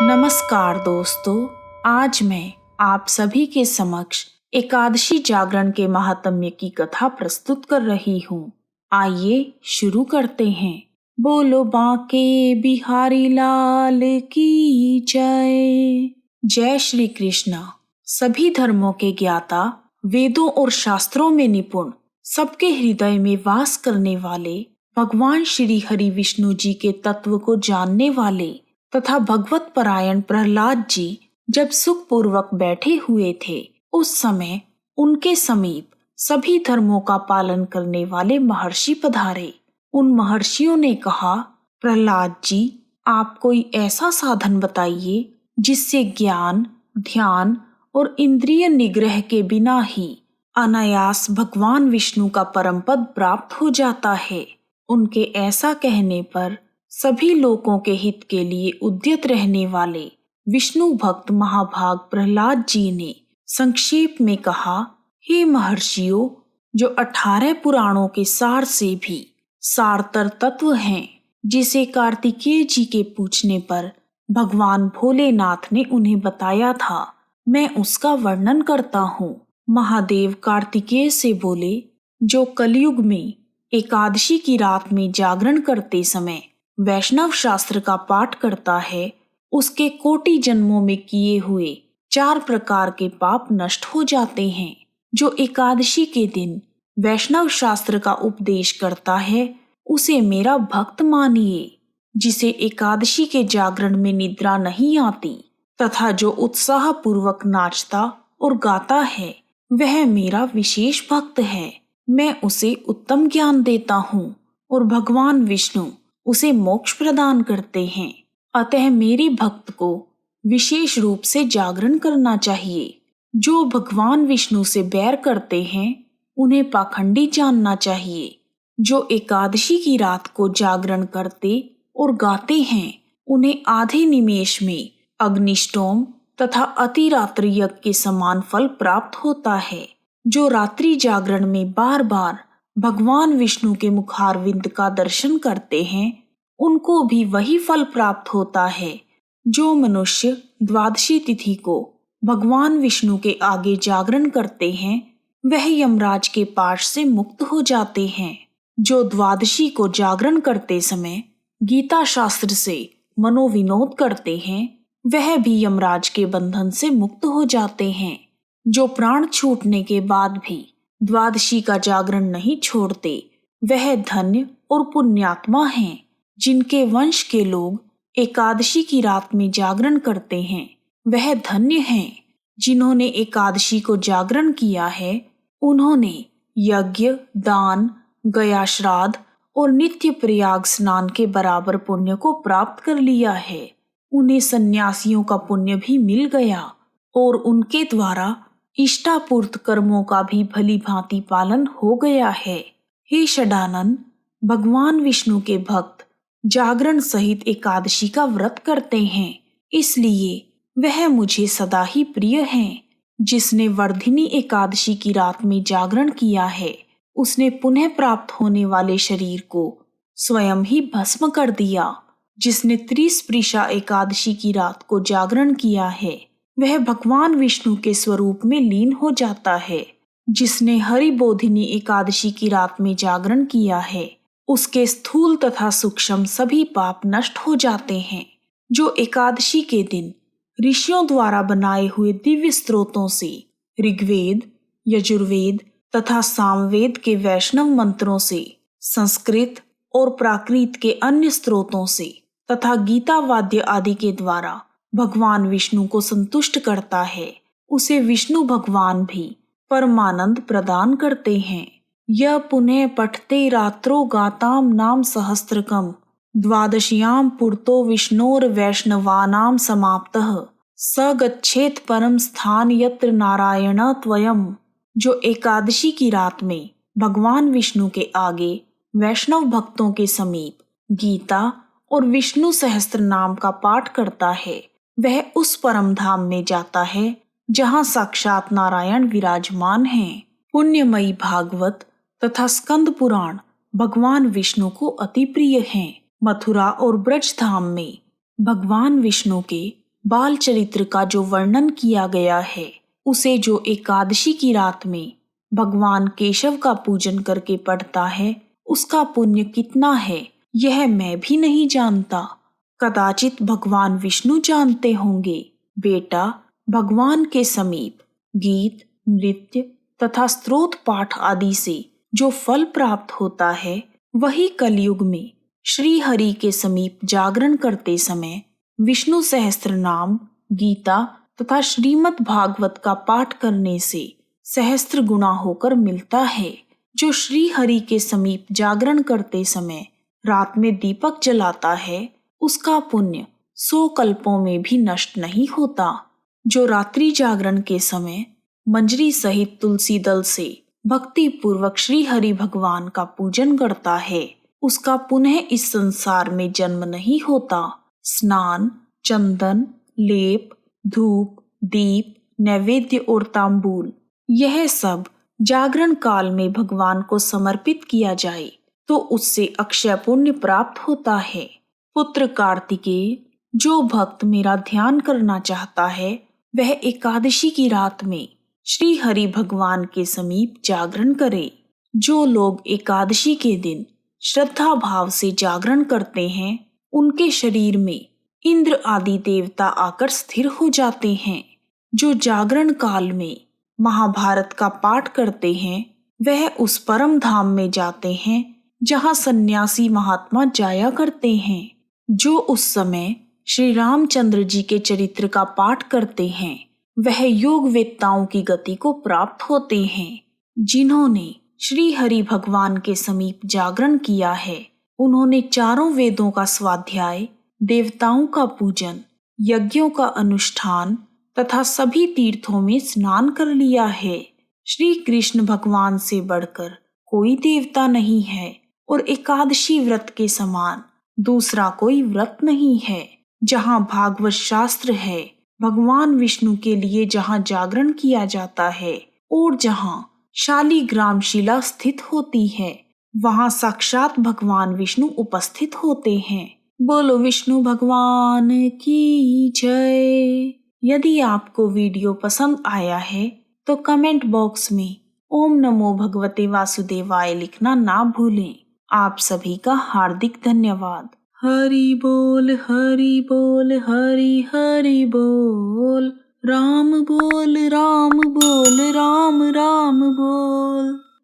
नमस्कार दोस्तों, आज मैं आप सभी के समक्ष एकादशी जागरण के महात्म्य की कथा प्रस्तुत कर रही हूँ। आइए शुरू करते हैं। बोलो बांके बिहारी लाल की जय। जय श्री कृष्ण। सभी धर्मों के ज्ञाता, वेदों और शास्त्रों में निपुण, सबके हृदय में वास करने वाले भगवान श्री हरि विष्णु जी के तत्व को जानने वाले तथा भगवत परायण प्रहलाद जी जब सुख पूर्वक बैठे हुए थे, उस समय उनके समीप सभी धर्मों का पालन करने वाले महर्षि पधारे। उन महर्षियों ने कहा, प्रहलाद जी, आप कोई ऐसा साधन बताइए जिससे ज्ञान, ध्यान और इंद्रिय निग्रह के बिना ही अनायास भगवान विष्णु का परम पद प्राप्त हो जाता है। उनके ऐसा कहने पर सभी लोगों के हित के लिए उद्यत रहने वाले विष्णु भक्त महाभाग प्रहलाद जी ने संक्षेप में कहा, हे महर्षियों, जो 18 पुराणों के सार से भी सारतर तत्व हैं, जिसे कार्तिकेय जी के पूछने पर भगवान भोलेनाथ ने उन्हें बताया था, मैं उसका वर्णन करता हूँ। महादेव कार्तिकेय से बोले, जो कलयुग में एकादशी की रात में जागरण करते समय वैष्णव शास्त्र का पाठ करता है, उसके कोटि जन्मों में किए हुए 4 प्रकार के पाप नष्ट हो जाते हैं। जो एकादशी के दिन वैष्णव शास्त्र का उपदेश करता है, उसे मेरा भक्त मानिए। जिसे एकादशी के जागरण में निद्रा नहीं आती तथा जो उत्साह पूर्वक नाचता और गाता है, वह मेरा विशेष भक्त है। मैं उसे उत्तम ज्ञान देता हूँ और भगवान विष्णु उसे मोक्ष प्रदान करते हैं। अतः मेरे भक्त को विशेष रूप से जागरण करना चाहिए। जो भगवान विष्णु से बैर करते हैं, उन्हें पाखंडी जानना चाहिए। जो एकादशी की रात को जागरण करते और गाते हैं, उन्हें आधे निमेष में अग्निष्टोम तथा अतिरात्र यज्ञ के समान फल प्राप्त होता है। जो रात्रि जागरण में बार बार भगवान विष्णु के मुखारविंद का दर्शन करते हैं, उनको भी वही फल प्राप्त होता है। जो मनुष्य द्वादशी तिथि को भगवान विष्णु के आगे जागरण करते हैं, वह यमराज के पाश से मुक्त हो जाते हैं। जो द्वादशी को जागरण करते समय गीता शास्त्र से मनोविनोद करते हैं, वह भी यमराज के बंधन से मुक्त हो जाते हैं। जो प्राण छूटने के बाद भी द्वादशी का जागरण नहीं छोड़ते, वह धन्य और पुण्यात्मा हैं। जिनके वंश के लोग एकादशी की रात में जागरण करते हैं, वह धन्य हैं। जिन्होंने एकादशी को जागरण किया है, उन्होंने यज्ञ, दान, गया श्राद्ध और नित्य प्रयाग स्नान के बराबर पुण्य को प्राप्त कर लिया है। उन्हें सन्यासियों का पुण्य भी मिल गया और उनके द्वारा इष्टापूर्त कर्मों का भी भली भांति पालन हो गया है। हे षडानन, भगवान विष्णु के भक्त जागरण सहित एकादशी का व्रत करते हैं, इसलिए वह मुझे सदा ही प्रिय हैं। जिसने वर्धिनी एकादशी की रात में जागरण किया है, उसने पुनः प्राप्त होने वाले शरीर को स्वयं ही भस्म कर दिया। जिसने त्रिस्पृशा एकादशी की रात को जागरण किया है, वह भगवान विष्णु के स्वरूप में लीन हो जाता है। जिसने हरिबोधिनी एकादशी की रात में जागरण किया है, उसके स्थूल तथा सूक्ष्म सभी पाप नष्ट हो जाते हैं। जो एकादशी के दिन ऋषियों द्वारा बनाए हुए दिव्य स्त्रोतों से ऋग्वेद, यजुर्वेद तथा सामवेद के वैष्णव मंत्रों से, संस्कृत और प्राकृत के अन्य स्त्रोतों से तथा गीता वाद्य आदि के द्वारा भगवान विष्णु को संतुष्ट करता है, उसे विष्णु भगवान भी परमानंद प्रदान करते हैं। यह पुनः पठते रात्रो गाताम नाम सहस्त्रकम द्वादश्याम पुरतो विष्णोर वैष्णवानाम समाप्तः स गच्छेत परम स्थान यत्र नारायण त्वयम्। जो एकादशी की रात में भगवान विष्णु के आगे वैष्णव भक्तों के समीप गीता और विष्णु सहस्त्र नाम का पाठ करता है, वह उस परम धाम में जाता है जहाँ साक्षात नारायण विराजमान हैं। पुण्यमयी भागवत तथा स्कंद पुराण भगवान विष्णु को अति प्रिय हैं। मथुरा और ब्रज धाम में भगवान विष्णु के बाल चरित्र का जो वर्णन किया गया है उसे जो एकादशी की रात में भगवान केशव का पूजन करके पढ़ता है उसका पुण्य कितना है यह मैं भी नहीं जानता। कदाचित भगवान विष्णु जानते होंगे। बेटा, भगवान के समीप गीत, नृत्य तथा स्तोत्र पाठ आदि से जो फल प्राप्त होता है वही कलयुग में श्री हरि के समीप जागरण करते समय विष्णु सहस्त्र नाम, गीता तथा श्रीमद् भागवत का पाठ करने से सहस्त्र गुना होकर मिलता है। जो श्री हरि के समीप जागरण करते समय रात में दीपक जलाता है उसका पुण्य 100 कल्पों में भी नष्ट नहीं होता। जो रात्रि जागरण के समय मंजरी सहित तुलसी दल से भक्ति पूर्वक श्री हरि भगवान का पूजन करता है उसका पुनः इस संसार में जन्म नहीं होता। स्नान, चंदन, लेप, धूप, दीप, नैवेद्य और तांबूल यह सब जागरण काल में भगवान को समर्पित किया जाए तो उससे अक्षय पुण्य प्राप्त होता है। पुत्र कार्तिकेय, जो भक्त मेरा ध्यान करना चाहता है वह एकादशी की रात में श्री हरि भगवान के समीप जागरण करे। जो लोग एकादशी के दिन श्रद्धा भाव से जागरण करते हैं उनके शरीर में इंद्र आदि देवता आकर स्थिर हो जाते हैं। जो जागरण काल में महाभारत का पाठ करते हैं वह उस परम धाम में जाते हैं जहाँ सन्यासी महात्मा जाया करते हैं। जो उस समय श्री रामचंद्र जी के चरित्र का पाठ करते हैं वह योग वेत्ताओं की गति को प्राप्त होते हैं। जिन्होंने श्री हरि भगवान के समीप जागरण किया है उन्होंने चारों वेदों का स्वाध्याय, देवताओं का पूजन, यज्ञों का अनुष्ठान तथा सभी तीर्थों में स्नान कर लिया है। श्री कृष्ण भगवान से बढ़कर कोई देवता नहीं है और एकादशी व्रत के समान दूसरा कोई व्रत नहीं है। जहाँ भागवत शास्त्र है, भगवान विष्णु के लिए जहाँ जागरण किया जाता है और जहाँ शालिग्राम शिला स्थित होती है वहाँ साक्षात भगवान विष्णु उपस्थित होते हैं। बोलो विष्णु भगवान की जय। यदि आपको वीडियो पसंद आया है तो कमेंट बॉक्स में ओम नमो भगवते वासुदेवाय लिखना ना भूलें। आप सभी का हार्दिक धन्यवाद। हरि बोल हरि बोल हरि हरि बोल, राम बोल राम बोल राम राम बोल।